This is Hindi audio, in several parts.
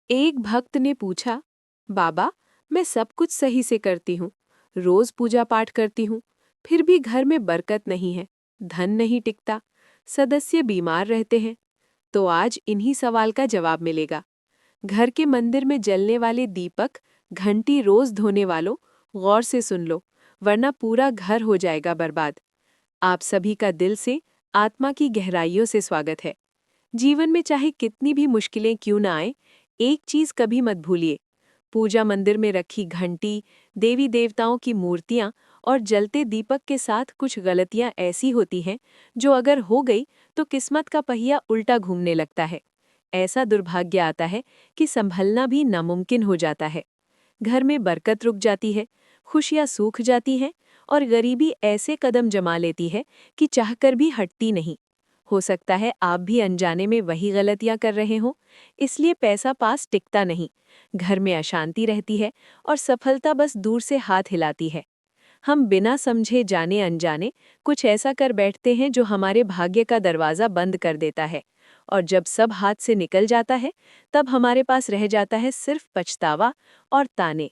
एक भक्त ने पूछा, बाबा, मैं सब कुछ सही से करती हूँ, रोज पूजा पाठ करती हूँ, फिर भी घर में बरकत नहीं है, धन नहीं टिकता, सदस्य बीमार रहते हैं। तो आज इन्हीं सवाल का जवाब मिलेगा। घर के मंदिर में जलने वाले दीपक, घंटी रोज धोने वालों, गौर से सुन लो, वरना पूरा घर हो जाएगा बर्बाद। आप सभी का दिल से, आत्मा की गहराइयों से स्वागत है। जीवन में चाहे कितनी भी मुश्किलें क्यों ना आए, एक चीज कभी मत भूलिए। पूजा मंदिर में रखी घंटी, देवी देवताओं की मूर्तियां और जलते दीपक के साथ कुछ गलतियां ऐसी होती हैं जो अगर हो गई तो किस्मत का पहिया उल्टा घूमने लगता है। ऐसा दुर्भाग्य आता है कि संभलना भी नामुमकिन हो जाता है। घर में बरकत रुक जाती है, खुशियां सूख जाती हैं और गरीबी ऐसे कदम जमा लेती है कि चाहकर भी हटती नहीं। हो सकता है आप भी अनजाने में वही गलतियां कर रहे हो, इसलिए पैसा पास टिकता नहीं, घर में अशांति रहती है और सफलता बस दूर से हाथ हिलाती है। हम बिना समझे जाने अनजाने कुछ ऐसा कर बैठते हैं जो हमारे भाग्य का दरवाज़ा बंद कर देता है, और जब सब हाथ से निकल जाता है तब हमारे पास रह जाता है सिर्फ पछतावा और ताने।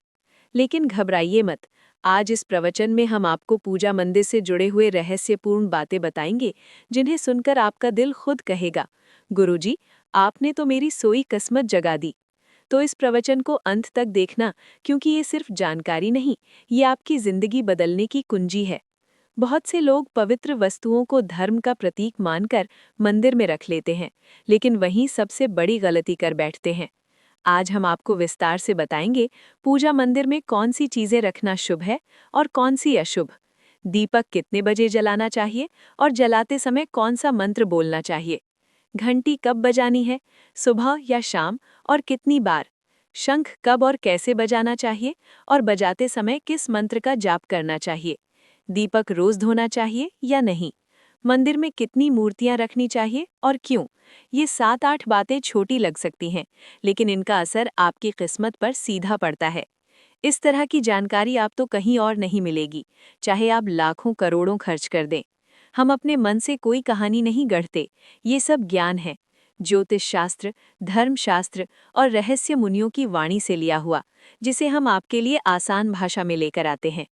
लेकिन घबराइए मत, आज इस प्रवचन में हम आपको पूजा मंदिर से जुड़े हुए रहस्यपूर्ण बातें बताएंगे, जिन्हें सुनकर आपका दिल खुद कहेगा, गुरुजी, आपने तो मेरी सोई किस्मत जगा दी। तो इस प्रवचन को अंत तक देखना, क्योंकि ये सिर्फ जानकारी नहीं, ये आपकी जिंदगी बदलने की कुंजी है। बहुत से लोग पवित्र वस्तुओं को धर्म का प्रतीक मानकर मंदिर में रख लेते हैं, लेकिन वहीं सबसे बड़ी गलती कर बैठते हैं। आज हम आपको विस्तार से बताएंगे पूजा मंदिर में कौन सी चीजें रखना शुभ है और कौन सी अशुभ। दीपक कितने बजे जलाना चाहिए और जलाते समय कौन सा मंत्र बोलना चाहिए। घंटी कब बजानी है, सुबह या शाम, और कितनी बार। शंख कब और कैसे बजाना चाहिए और बजाते समय किस मंत्र का जाप करना चाहिए। दीपक रोज धोना चाहिए या नहीं। मंदिर में कितनी मूर्तियां रखनी चाहिए और क्यों। ये 7-8 बातें छोटी लग सकती हैं, लेकिन इनका असर आपकी किस्मत पर सीधा पड़ता है। इस तरह की जानकारी आप तो कहीं और नहीं मिलेगी, चाहे आप लाखों करोड़ों खर्च कर दें। हम अपने मन से कोई कहानी नहीं गढ़ते, ये सब ज्ञान है, ज्योतिष शास्त्र, धर्मशास्त्र और रहस्य मुनियों की वाणी से लिया हुआ, जिसे हम आपके लिए आसान भाषा में लेकर आते हैं।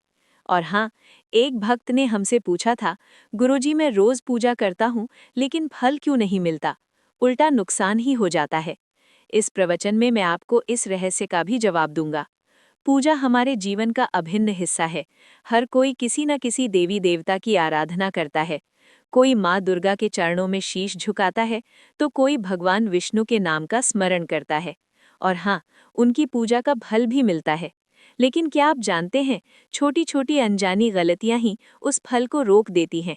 और हाँ, एक भक्त ने हमसे पूछा था, गुरुजी, मैं रोज पूजा करता हूँ लेकिन फल क्यों नहीं मिलता, उल्टा नुकसान ही हो जाता है। इस प्रवचन में मैं आपको इस रहस्य का भी जवाब दूंगा। पूजा हमारे जीवन का अभिन्न हिस्सा है। हर कोई किसी न किसी देवी देवता की आराधना करता है। कोई माँ दुर्गा के चरणों में शीश झुकाता है, तो कोई भगवान विष्णु के नाम का स्मरण करता है। और हाँ, उनकी पूजा का फल भी मिलता है। लेकिन क्या आप जानते हैं, छोटी छोटी अनजानी गलतियां ही उस फल को रोक देती हैं।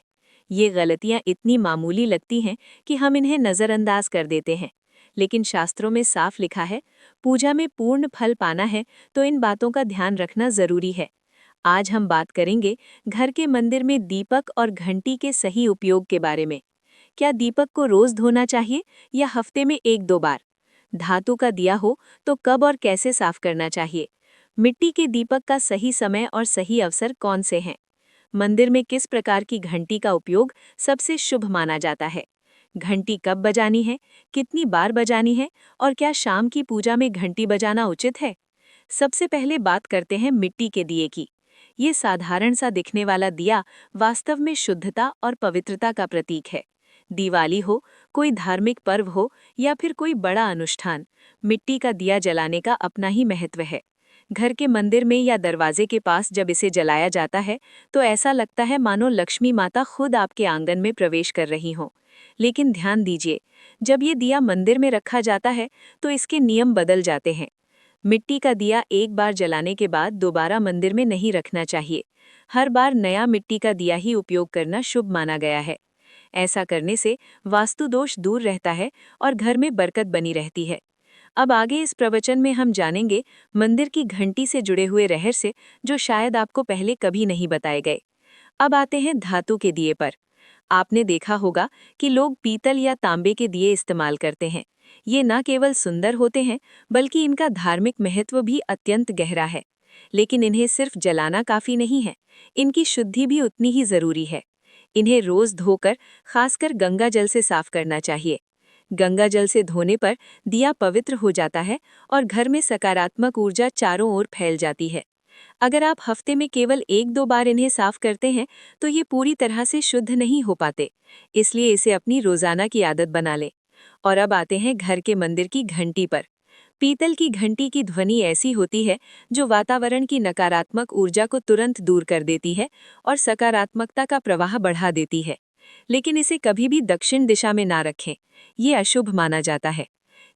ये गलतियां इतनी मामूली लगती हैं कि हम इन्हें नज़रअंदाज कर देते हैं, लेकिन शास्त्रों में साफ लिखा है, पूजा में पूर्ण फल पाना है तो इन बातों का ध्यान रखना जरूरी है। आज हम बात करेंगे घर के मंदिर में दीपक और घंटी के सही उपयोग के बारे में। क्या दीपक को रोज धोना चाहिए या हफ्ते में 1-2 बार? धातु का दिया हो तो कब और कैसे साफ करना चाहिए? मिट्टी के दीपक का सही समय और सही अवसर कौन से हैं? मंदिर में किस प्रकार की घंटी का उपयोग सबसे शुभ माना जाता है? घंटी कब बजानी है, कितनी बार बजानी है, और क्या शाम की पूजा में घंटी बजाना उचित है? सबसे पहले बात करते हैं मिट्टी के दिए की। ये साधारण सा दिखने वाला दिया वास्तव में शुद्धता और पवित्रता का प्रतीक है। दिवाली हो, कोई धार्मिक पर्व हो या फिर कोई बड़ा अनुष्ठान, मिट्टी का दिया जलाने का अपना ही महत्व है। घर के मंदिर में या दरवाजे के पास जब इसे जलाया जाता है तो ऐसा लगता है मानो लक्ष्मी माता खुद आपके आंगन में प्रवेश कर रही हों। लेकिन ध्यान दीजिए, जब ये दिया मंदिर में रखा जाता है तो इसके नियम बदल जाते हैं। मिट्टी का दिया एक बार जलाने के बाद दोबारा मंदिर में नहीं रखना चाहिए। हर बार नया मिट्टी का दिया ही उपयोग करना शुभ माना गया है। ऐसा करने से वास्तु दोष दूर रहता है और घर में बरकत बनी रहती है। अब आगे इस प्रवचन में हम जानेंगे मंदिर की घंटी से जुड़े हुए रहस्य, जो शायद आपको पहले कभी नहीं बताए गए। अब आते हैं धातु के दिए पर। आपने देखा होगा कि लोग पीतल या तांबे के दिए इस्तेमाल करते हैं। ये न केवल सुंदर होते हैं, बल्कि इनका धार्मिक महत्व भी अत्यंत गहरा है। लेकिन इन्हें सिर्फ जलाना काफी नहीं है, इनकी शुद्धि भी उतनी ही जरूरी है। इन्हें रोज धोकर, खासकर गंगा जल से साफ करना चाहिए। गंगा जल से धोने पर दिया पवित्र हो जाता है और घर में सकारात्मक ऊर्जा चारों ओर फैल जाती है। अगर आप हफ्ते में केवल 1-2 बार इन्हें साफ करते हैं तो ये पूरी तरह से शुद्ध नहीं हो पाते, इसलिए इसे अपनी रोजाना की आदत बना लें। और अब आते हैं घर के मंदिर की घंटी पर। पीतल की घंटी की ध्वनि ऐसी होती है जो वातावरण की नकारात्मक ऊर्जा को तुरंत दूर कर देती है और सकारात्मकता का प्रवाह बढ़ा देती है। लेकिन इसे कभी भी दक्षिण दिशा में ना रखें, ये अशुभ माना जाता है।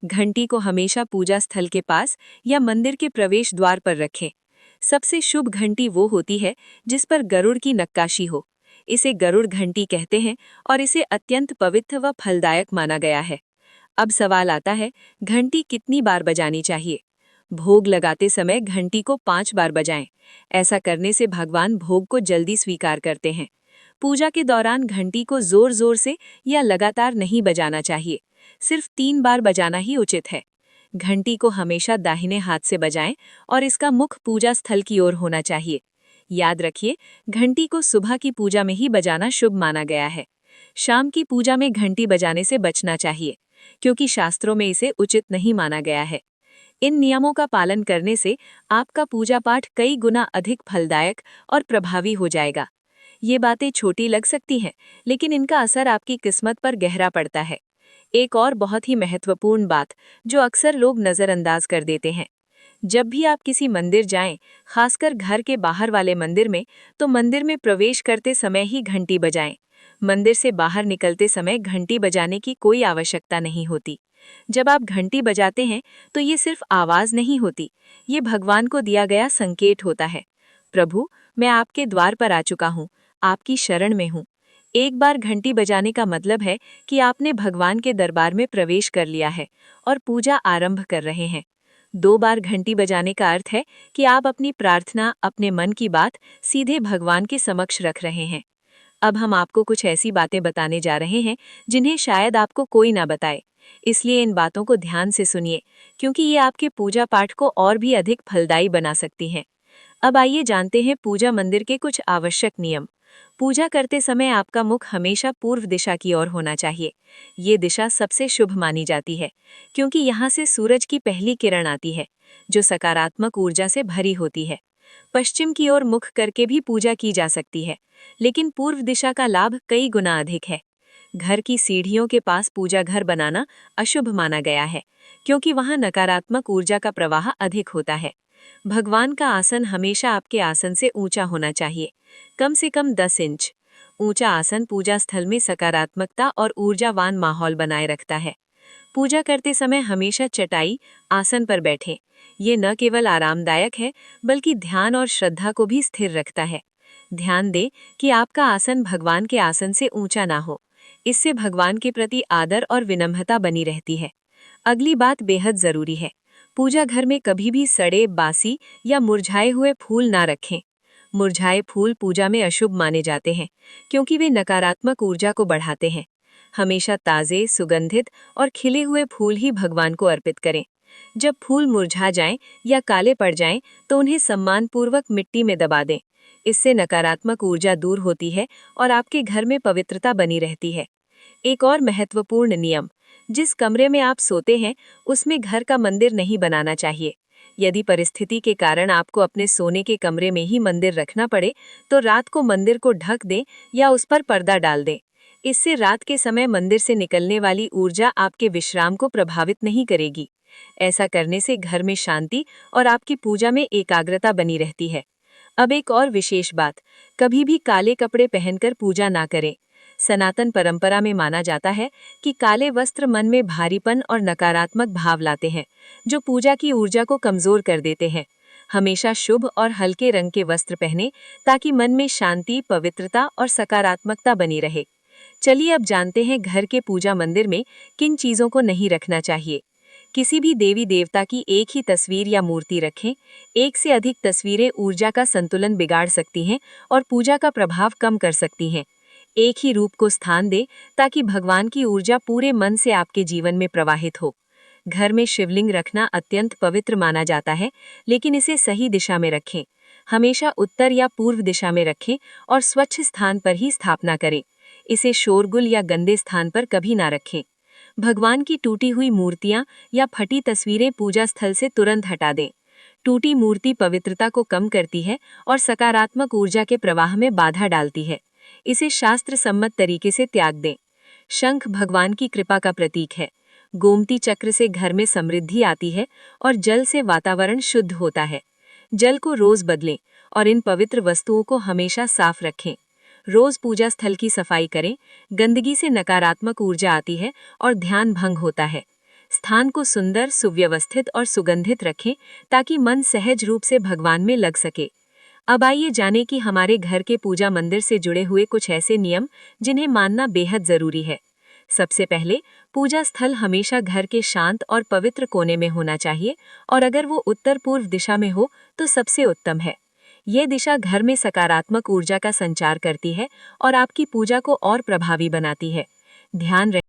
घंटी को हमेशा पूजा स्थल के पास या मंदिर के प्रवेश द्वार पर रखें। सबसे शुभ घंटी वो होती है जिस पर गरुड़ की नक्काशी हो। इसे गरुड़ घंटी कहते हैं और इसे अत्यंत पवित्र व फलदायक माना गया है। अब सवाल आता है, घंटी कितनी बार बजानी चाहिए? भोग लगाते समय घंटी को 5 बार बजाएं। ऐसा करने से भगवान भोग को जल्दी स्वीकार करते हैं। पूजा के दौरान घंटी को जोर जोर से या लगातार नहीं बजाना चाहिए, सिर्फ 3 बार बजाना ही उचित है। घंटी को हमेशा दाहिने हाथ से बजाएं और इसका मुख पूजा स्थल की ओर होना चाहिए। याद रखिए, घंटी को सुबह की पूजा में ही बजाना शुभ माना गया है। शाम की पूजा में घंटी बजाने से बचना चाहिए, क्योंकि शास्त्रों में इसे उचित नहीं माना गया है। इन नियमों का पालन करने से आपका पूजा पाठ कई गुना अधिक फलदायक और प्रभावी हो जाएगा। ये बातें छोटी लग सकती हैं, लेकिन इनका असर आपकी किस्मत पर गहरा पड़ता है। एक और बहुत ही महत्वपूर्ण बात जो अक्सर लोग नज़रअंदाज कर देते हैं, जब भी आप किसी मंदिर जाएं, खासकर घर के बाहर वाले मंदिर में, तो मंदिर में प्रवेश करते समय ही घंटी बजाएं। मंदिर से बाहर निकलते समय घंटी बजाने की कोई आवश्यकता नहीं होती। जब आप घंटी बजाते हैं तो ये सिर्फ आवाज नहीं होती, ये भगवान को दिया गया संकेत होता है। प्रभु, मैं आपके द्वार पर आ चुका हूँ, आपकी शरण में हूँ। एक बार घंटी बजाने का मतलब है कि आपने भगवान के दरबार में प्रवेश कर लिया है और पूजा आरंभ कर रहे हैं। 2 बार घंटी बजाने का अर्थ है कि आप अपनी प्रार्थना, अपने मन की बात सीधे भगवान के समक्ष रख रहे हैं। अब हम आपको कुछ ऐसी बातें बताने जा रहे हैं जिन्हें शायद आपको कोई ना बताए, इसलिए इन बातों को ध्यान से सुनिए, क्योंकि ये आपके पूजा पाठ को और भी अधिक फलदायी बना सकती हैं। अब आइए जानते हैं पूजा मंदिर के कुछ आवश्यक नियम। पूजा करते समय आपका मुख हमेशा पूर्व दिशा की ओर होना चाहिए। ये दिशा सबसे शुभ मानी जाती है, क्योंकि यहाँ से सूरज की पहली किरण आती है, जो सकारात्मक ऊर्जा से भरी होती है। पश्चिम की ओर मुख करके भी पूजा की जा सकती है, लेकिन पूर्व दिशा का लाभ कई गुना अधिक है। घर की सीढ़ियों के पास पूजा घर बनाना अशुभ माना गया है, क्योंकि वहां नकारात्मक ऊर्जा का प्रवाह अधिक होता है। भगवान का आसन हमेशा आपके आसन से ऊंचा होना चाहिए, कम से कम 10 इंच। ऊंचा आसन पूजा स्थल में सकारात्मकता और ऊर्जावान माहौल बनाए रखता है। पूजा करते समय हमेशा चटाई, आसन पर बैठें। ये न केवल आरामदायक है, बल्कि ध्यान और श्रद्धा को भी स्थिर रखता है। ध्यान दें कि आपका आसन भगवान के आसन से ऊंचा ना हो। इससे भगवान के प्रति आदर और विनम्रता बनी रहती है। अगली बात बेहद जरूरी है। पूजा घर में कभी भी सड़े, बासी या मुरझाए हुए फूल ना रखें। मुरझाए फूल पूजा में अशुभ माने जाते हैं, क्योंकि वे नकारात्मक ऊर्जा को बढ़ाते हैं। हमेशा ताज़े, सुगंधित और खिले हुए फूल ही भगवान को अर्पित करें। जब फूल मुरझा जाएं या काले पड़ जाएं, तो उन्हें सम्मानपूर्वक मिट्टी में दबा दें। इससे नकारात्मक ऊर्जा दूर होती है और आपके घर में पवित्रता बनी रहती है। एक और महत्वपूर्ण नियम, जिस कमरे में आप सोते हैं उसमें घर का मंदिर नहीं बनाना चाहिए। यदि परिस्थिति के कारण आपको अपने सोने के कमरे में ही मंदिर रखना पड़े, तो रात को मंदिर को ढक दें या उस पर पर्दा डाल दें। इससे रात के समय मंदिर से निकलने वाली ऊर्जा आपके विश्राम को प्रभावित नहीं करेगी। ऐसा करने से घर में शांति और आपकी पूजा में एकाग्रता बनी रहती है। अब एक और विशेष बात, कभी भी काले कपड़े पहनकर पूजा ना करें। सनातन परंपरा में माना जाता है कि काले वस्त्र मन में भारीपन और नकारात्मक भाव लाते हैं, जो पूजा की ऊर्जा को कमजोर कर देते हैं। हमेशा शुभ और हल्के रंग के वस्त्र पहने, ताकि मन में शांति, पवित्रता और सकारात्मकता बनी रहे। चलिए अब जानते हैं घर के पूजा मंदिर में किन चीजों को नहीं रखना चाहिए। किसी भी देवी देवता की एक ही तस्वीर या मूर्ति रखें। एक से अधिक तस्वीरें ऊर्जा का संतुलन बिगाड़ सकती हैं और पूजा का प्रभाव कम कर सकती हैं। एक ही रूप को स्थान दें, ताकि भगवान की ऊर्जा पूरे मन से आपके जीवन में प्रवाहित हो। घर में शिवलिंग रखना अत्यंत पवित्र माना जाता है, लेकिन इसे सही दिशा में रखें। हमेशा उत्तर या पूर्व दिशा में रखें और स्वच्छ स्थान पर ही स्थापना करें। इसे शोरगुल या गंदे स्थान पर कभी ना रखें। भगवान की टूटी हुई मूर्तियां या फटी तस्वीरें पूजा स्थल से तुरंत हटा दें। टूटी मूर्ति पवित्रता को कम करती है और सकारात्मक ऊर्जा के प्रवाह में बाधा डालती है। इसे शास्त्र सम्मत तरीके से त्याग दें। शंख भगवान की कृपा का प्रतीक है। गोमती चक्र से घर में समृद्धि आती है और जल से वातावरण शुद्ध होता है। जल को रोज बदलें और इन पवित्र वस्तुओं को हमेशा साफ रखें। रोज पूजा स्थल की सफाई करें। गंदगी से नकारात्मक ऊर्जा आती है और ध्यान भंग होता है। स्थान को सुंदर, सुव्यवस्थित और सुगंधित रखें ताकि मन सहज रूप से भगवान में लग सके। अब आइए जानें कि हमारे घर के पूजा मंदिर से जुड़े हुए कुछ ऐसे नियम जिन्हें मानना बेहद जरूरी है। सबसे पहले, पूजा स्थल हमेशा घर के शांत और पवित्र कोने में होना चाहिए और अगर वो उत्तर पूर्व दिशा में हो तो सबसे उत्तम है। ये दिशा घर में सकारात्मक ऊर्जा का संचार करती है और आपकी पूजा को और प्रभावी बनाती है। ध्यान रखें,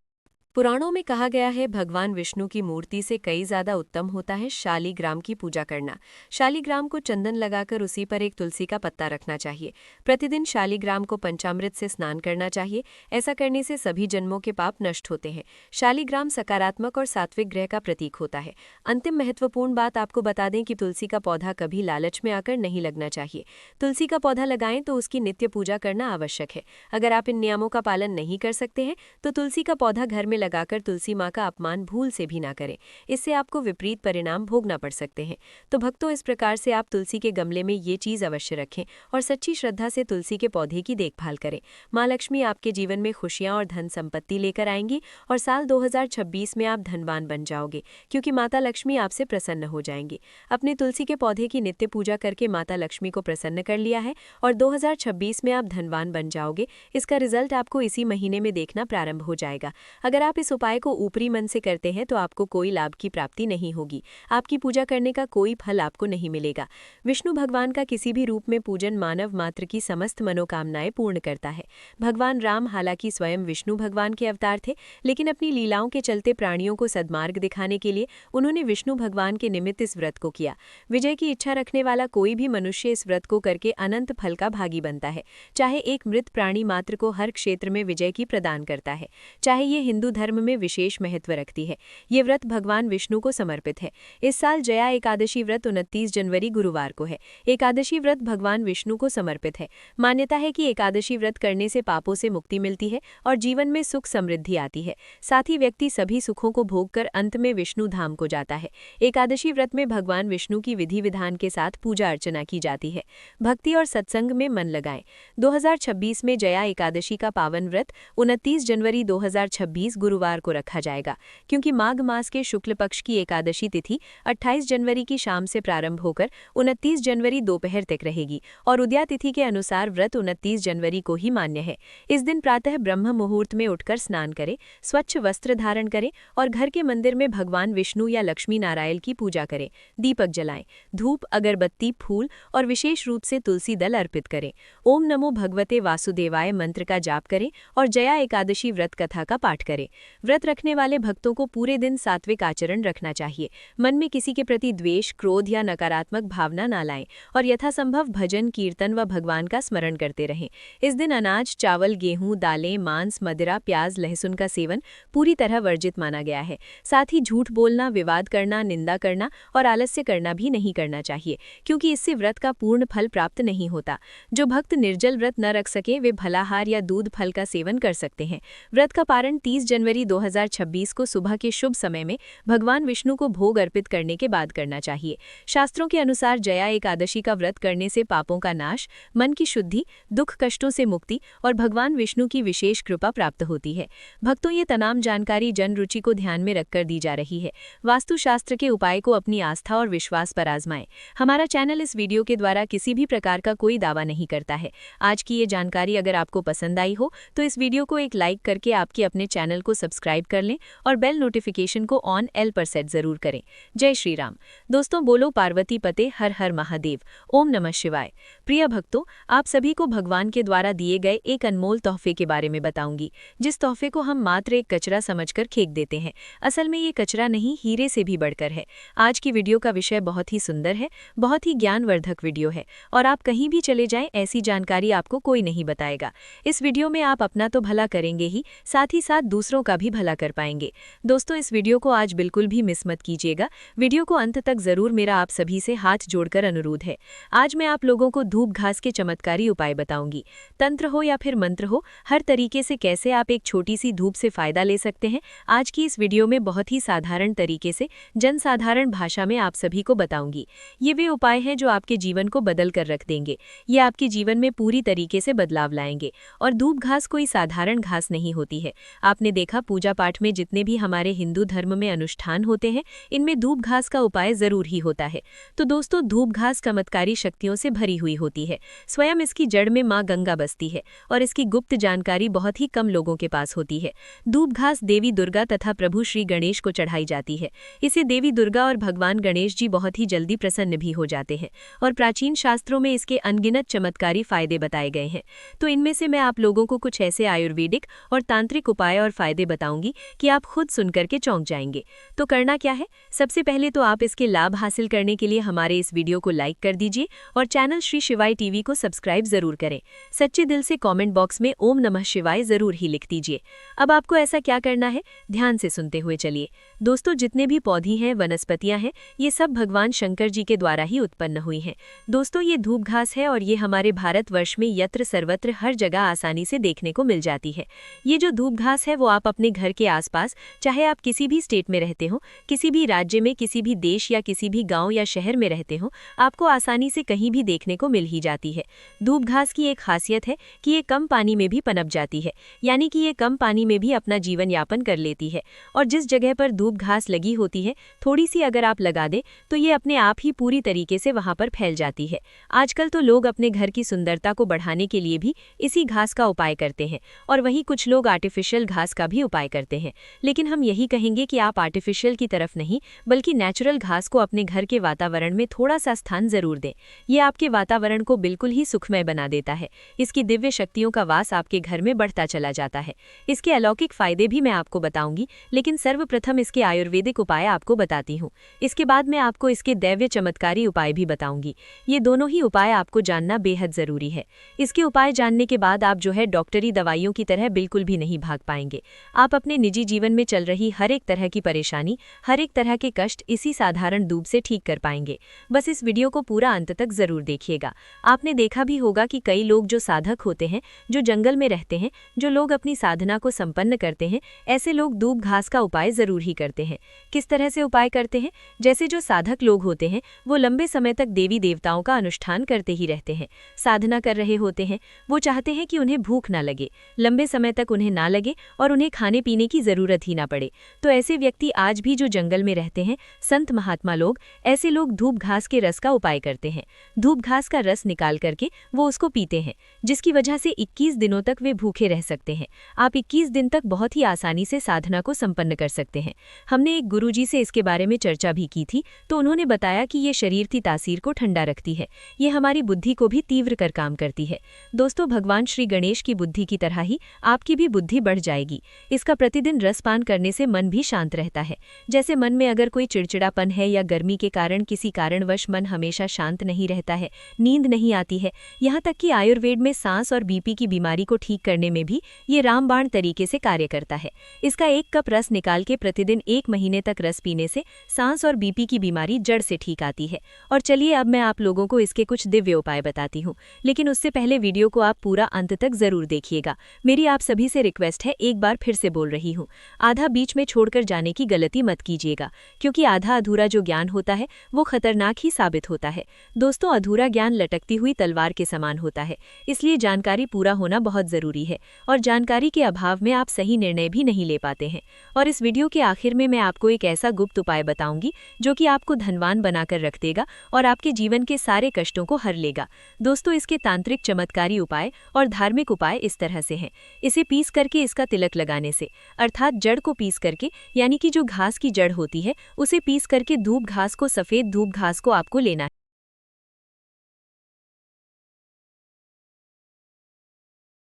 पुराणों में कहा गया है भगवान विष्णु की मूर्ति से कई ज्यादा उत्तम होता है शालीग्राम की पूजा करना। शालीग्राम को चंदन लगाकर उसी पर एक तुलसी का पत्ता रखना चाहिए। प्रतिदिन शालीग्राम को पंचामृत से स्नान करना चाहिए। ऐसा करने से सभी जन्मों के पाप नष्ट होते हैं। शालीग्राम सकारात्मक और सात्विक ग्रह का प्रतीक होता है। अंतिम महत्वपूर्ण बात आपको बता दें कि तुलसी का पौधा कभी लालच में आकर नहीं लगना चाहिए। तुलसी का पौधा लगाएं तो उसकी नित्य पूजा करना आवश्यक है। अगर आप इन नियमों का पालन नहीं कर सकते हैं तो तुलसी का पौधा घर में लगाकर तुलसी माँ का अपमान भूल से भी ना करें। इससे आपको विपरीत परिणाम भोगना पड़ सकते हैं। तो भक्तों, इस प्रकार से आप तुलसी के गमले में ये चीज़ अवश्य रखें और सच्ची श्रद्धा से तुलसी के पौधे की देखभाल करें। माँ लक्ष्मी आपके जीवन में खुशियाँ और धन संपत्ति लेकर आएंगी और साल 2026 में आप धनवान बन जाओगे क्योंकि माता लक्ष्मी आपसे प्रसन्न हो जाएंगी। अपने तुलसी के पौधे की नित्य पूजा करके माता लक्ष्मी को प्रसन्न कर लिया है और 2026 में आप धनवान बन जाओगे। इसका रिजल्ट आपको इसी महीने में देखना प्रारंभ हो जाएगा। अगर आप इस उपाय को ऊपरी मन से करते हैं तो आपको कोई लाभ की प्राप्ति नहीं होगी। आपकी पूजा करने का कोई फल आपको नहीं मिलेगा। विष्णु भगवान का किसी भी रूप में पूजन मानव मात्र की समस्त मनोकामनाएं पूर्ण करता है। भगवान राम हालांकि स्वयं विष्णु भगवान के अवतार थे, लेकिन अपनी लीलाओं के चलते प्राणियों को सद्मार्ग दिखाने के लिए उन्होंने विष्णु भगवान के निमित्त इस व्रत को किया। विजय की इच्छा रखने वाला कोई भी मनुष्य इस व्रत को करके अनंत फल का भागी बनता है। चाहे एक मृत प्राणी मात्र को हर क्षेत्र में विजय की प्रदान करता है। चाहे ये हिंदू धर्म में विशेष महत्व रखती है। ये व्रत भगवान विष्णु को समर्पित है। इस साल जया एकादशी व्रत 29 जनवरी गुरुवार को है। एकादशी व्रत भगवान विष्णु को समर्पित है। मान्यता है कि एकादशी व्रत करने से पापों से मुक्ति मिलती है और जीवन में सुख समृद्धि आती है। साथ ही व्यक्ति सभी सुखों को भोगकर अंत में विष्णु धाम को जाता है। एकादशी व्रत में भगवान विष्णु की विधि विधान के साथ पूजा अर्चना की जाती है। भक्ति और सत्संग में मन लगाएं। 2026 में जया एकादशी का पावन व्रत 29 जनवरी 2026 गुरुवार को रखा जाएगा, क्योंकि माघ मास के शुक्ल पक्ष की एकादशी तिथि 28 जनवरी की शाम से प्रारंभ होकर 29 जनवरी दोपहर तक रहेगी और उदया तिथि के अनुसार व्रत 29 जनवरी को ही मान्य है। इस दिन प्रातः ब्रह्म मुहूर्त में उठकर स्नान करें, स्वच्छ वस्त्र धारण करें और घर के मंदिर में भगवान विष्णु या लक्ष्मी नारायण की पूजा करें। दीपक जलाएं, धूप, अगरबत्ती, फूल और विशेष रूप से तुलसी दल अर्पित करें। ओम नमो भगवते वासुदेवाय मंत्र का जाप करें और जया एकादशी व्रत कथा का पाठ करें। व्रत रखने वाले भक्तों को पूरे दिन सात्विक आचरण रखना चाहिए। मन में किसी के प्रति द्वेष, क्रोध या नकारात्मक भावना ना लाएं और यथासंभव भजन, कीर्तन व भगवान का स्मरण करते रहें। इस दिन अनाज, चावल, गेहूं, दालें, मांस, मदिरा, प्याज, लहसुन का सेवन पूरी तरह वर्जित माना गया है। साथ ही झूठ बोलना, विवाद करना, निंदा करना और आलस्य करना भी नहीं करना चाहिए, क्योंकि इससे व्रत का पूर्ण फल प्राप्त नहीं होता। जो भक्त निर्जल व्रत न रख सके वे फलाहार या दूध फल का सेवन कर सकते हैं। व्रत का पारण 30 जनवरी 2026 को सुबह के शुभ समय में भगवान विष्णु को भोग अर्पित करने के बाद करना चाहिए। शास्त्रों के अनुसार जया एकादशी का व्रत करने से पापों का नाश, मन की शुद्धि, दुख कष्टों से मुक्ति और भगवान विष्णु की विशेष कृपा प्राप्त होती है। भक्तों, ये तमाम जानकारी जन रुचि को ध्यान में रखकर दी जा रही है। वास्तुशास्त्र के उपाय को अपनी आस्था और विश्वास पर आजमाएं। हमारा चैनल इस वीडियो के द्वारा किसी भी प्रकार का कोई दावा नहीं करता है। आज की ये जानकारी अगर आपको पसंद आई हो तो इस वीडियो को एक लाइक करके आपके अपने चैनल को सब्सक्राइब कर लें और बेल नोटिफिकेशन को ऑन एल पर सेट जरूर करें। जय श्री राम। दोस्तों, बोलो पार्वती पते, हर हर महादेव। ओम नमः शिवाय। प्रिय भक्तों, आप सभी को भगवान के द्वारा दिए गए एक अनमोल तोहफे के बारे में बताऊंगी, जिस तोहफे को हम मात्र एक कचरा समझकर फेंक देते हैं। असल में ये कचरा नहीं, हीरे से भी बढ़कर है। आज की वीडियो का विषय बहुत ही सुंदर है, बहुत ही ज्ञानवर्धक वीडियो है और आप कहीं भी चले जाएं ऐसी जानकारी आपको कोई नहीं बताएगा। इस वीडियो में आप अपना तो भला करेंगे ही, साथ ही साथ दूसरों का भी भला कर पाएंगे। दोस्तों, इस वीडियो को आज बिल्कुल भी मिस मत कीजिएगा। वीडियो को अंत तक जरूर मेरा आप सभी से हाथ जोड़कर अनुरोध है। आज मैं आप लोगों को धूप घास के चमत्कारी उपाय बताऊंगी। तंत्र हो या फिर मंत्र हो, हर तरीके से कैसे आप एक छोटी सी धूप से फायदा ले सकते हैं, आज की इस वीडियो में बहुत ही साधारण तरीके से जनसाधारण भाषा में आप सभी को बताऊंगी। ये वे उपाय हैं जो आपके जीवन को बदल कर रख देंगे। ये आपके जीवन में पूरी तरीके से बदलाव लाएंगे। और धूप घास कोई साधारण घास नहीं होती है। आपने देखा, पूजा पाठ में जितने भी हमारे हिंदू धर्म में अनुष्ठान होते हैं, इनमें धूप घास का उपाय जरूर ही होता है। तो दोस्तों, धूप घास चमत्कारी शक्तियों से भरी हुई होती है। स्वयं इसकी जड़ में माँ गंगा बसती है और इसकी गुप्त जानकारी बहुत ही कम लोगों के पास होती है। धूप घास देवी दुर्गा तथा प्रभु श्री गणेश को चढ़ाई जाती है। इसे देवी दुर्गा और भगवान गणेश जी बहुत ही जल्दी प्रसन्न भी हो जाते हैं और प्राचीन शास्त्रों में इसके अनगिनत चमत्कारी फायदे बताए गए हैं। तो इनमें से मैं आप लोगों को कुछ ऐसे आयुर्वेदिक और तांत्रिक उपाय और फायदे बताऊंगी कि आप खुद सुनकर के चौंक जाएंगे। तो करना क्या है, सबसे पहले तो आप इसके लाभ हासिल करने के लिए हमारे इस वीडियो को लाइक कर दीजिए और चैनल श्री शिवाय टीवी को सब्सक्राइब जरूर करें। सच्चे दिल से कमेंट बॉक्स में ओम नमः शिवाय जरूर ही लिख दीजिए। अब आपको ऐसा क्या करना है, ध्यान से सुनते हुए चलिए। दोस्तों, जितने भी पौधे हैं, वनस्पतियां हैं, ये सब भगवान शंकर जी के द्वारा ही उत्पन्न हुई हैं। दोस्तों, ये धूप घास है और ये हमारे भारतवर्ष में यत्र सर्वत्र हर जगह आसानी से देखने को मिल जाती है। ये जो धूप घास है वो आप अपने घर के आसपास, चाहे आप किसी भी स्टेट में रहते हो, किसी भी राज्य में, किसी भी देश या किसी भी गांव या शहर में रहते हो, आपको आसानी से कहीं भी देखने को मिल ही जाती है। धूप घास की एक खासियत है कि ये कम पानी में भी पनप जाती है, यानी कि ये कम पानी में भी अपना जीवन यापन कर लेती है। और जिस जगह पर धूप घास लगी होती है, थोड़ी सी अगर आप लगा दें तो ये अपने आप ही पूरी तरीके से वहां पर फैल जाती है। आजकल तो लोग अपने घर की सुंदरता को बढ़ाने के लिए भी इसी घास का उपाय करते हैं और वहीं कुछ लोग आर्टिफिशियल घास का भी उपाय करते हैं। लेकिन हम यही कहेंगे कि आप आर्टिफिशियल की तरफ नहीं, बल्कि नेचुरल घास को अपने घर के वातावरण में थोड़ा सा स्थान जरूर दें। ये आपके वातावरण को बिल्कुल ही सुखमय बना देता है। इसकी दिव्य शक्तियों का वास आपके घर में बढ़ता चला जाता है। इसके अलौकिक फायदे भी मैं आपको बताऊंगी, लेकिन सर्वप्रथम इसके आयुर्वेदिक उपाय आपको बताती हूँ। इसके बाद मैं आपको इसके दैव्य चमत्कारी उपाय भी बताऊंगी। ये दोनों ही उपाय आपको जानना बेहद जरूरी है। इसके उपाय जानने के बाद आप जो है डॉक्टरी दवाइयों की तरह बिल्कुल भी नहीं भाग पाएंगे। आप अपने निजी जीवन में चल रही हर एक तरह की परेशानी, हर एक तरह के कष्ट इसी साधारण धूप से ठीक कर पाएंगे। बस इस वीडियो को पूरा अंत तक जरूर देखिएगा। आपने देखा भी होगा कि कई लोग जो साधक होते हैं, जो जंगल में रहते हैं, जो लोग अपनी साधना को संपन्न करते हैं, ऐसे लोग धूप घास का उपाय जरूर ही करते हैं। किस तरह से उपाय करते हैं? जैसे जो साधक लोग होते हैं वो लंबे समय तक देवी देवताओं का अनुष्ठान करते ही रहते हैं, साधना कर रहे होते हैं। वो चाहते हैं कि उन्हें भूख ना लगे, लंबे समय तक उन्हें ना लगे और उन्हें खाने पीने की जरूरत ही ना पड़े। तो ऐसे व्यक्ति आज भी जो जंगल में रहते हैं, संत महात्मा लोग, ऐसे लोग धूप घास के रस का उपाय करते हैं। धूप घास का रस निकाल करके वो उसको पीते हैं, जिसकी वजह से 21 दिनों तक वे भूखे रह सकते हैं। आप 21 दिन तक बहुत ही आसानी से साधना को संपन्न कर सकते हैं। हमने एक गुरुजी से इसके बारे में चर्चा भी की थी, तो उन्होंने बताया कि ये शरीर की तासीर को ठंडा रखती है, ये हमारी बुद्धि को भी तीव्र कर काम करती है। दोस्तों, भगवान श्री गणेश की बुद्धि की तरह ही आपकी भी बुद्धि बढ़ जाएगी। इसका प्रतिदिन रसपान करने से मन भी शांत रहता है। जैसे मन में अगर कोई चिड़चिड़ापन है या गर्मी के कारण किसी कारणवश मन हमेशा शांत नहीं रहता है, नींद नहीं आती है, यहाँ तक कि आयुर्वेद में सांस और बीपी की बीमारी को ठीक करने में भी ये रामबाण तरीके से कार्य करता है। इसका 1 कप रस निकाल के प्रतिदिन 1 महीने तक रस पीने से सांस और बीपी की बीमारी जड़ से ठीक आती है। और चलिए अब मैं आप लोगों को इसके कुछ दिव्य उपाय बताती हूँ, लेकिन उससे पहले वीडियो को आप पूरा अंत तक जरूर देखिएगा। मेरी आप सभी से रिक्वेस्ट है, एक बार फिर से बोल रही हूँ, आधा बीच में छोड़कर जाने की गलती मत कीजिएगा, क्योंकि आधा अधूरा जो ज्ञान होता है वो खतरनाक ही साबित होता है। दोस्तों, अधूरा ज्ञान लटकती हुई तलवार के समान होता है, इसलिए जानकारी पूरा होना बहुत जरूरी है और जानकारी के अभाव में आप सही निर्णय भी नहीं ले पाते हैं। और इस वीडियो के आखिर में मैं आपको एक ऐसा गुप्त उपाय बताऊंगी जो कि आपको धनवान बनाकर रख देगा और आपके जीवन के सारे कष्टों को हर लेगा। दोस्तों, इसके तांत्रिक चमत्कारी उपाय और धार्मिक उपाय इस तरह से हैं। इसे पीस करके इसका तिलक लगाने से, अर्थात जड़ को पीस करके, यानी कि जो घास की जड़ होती है उसे पीस करके धूप घास को, सफेद धूप घास को आपको लेना है।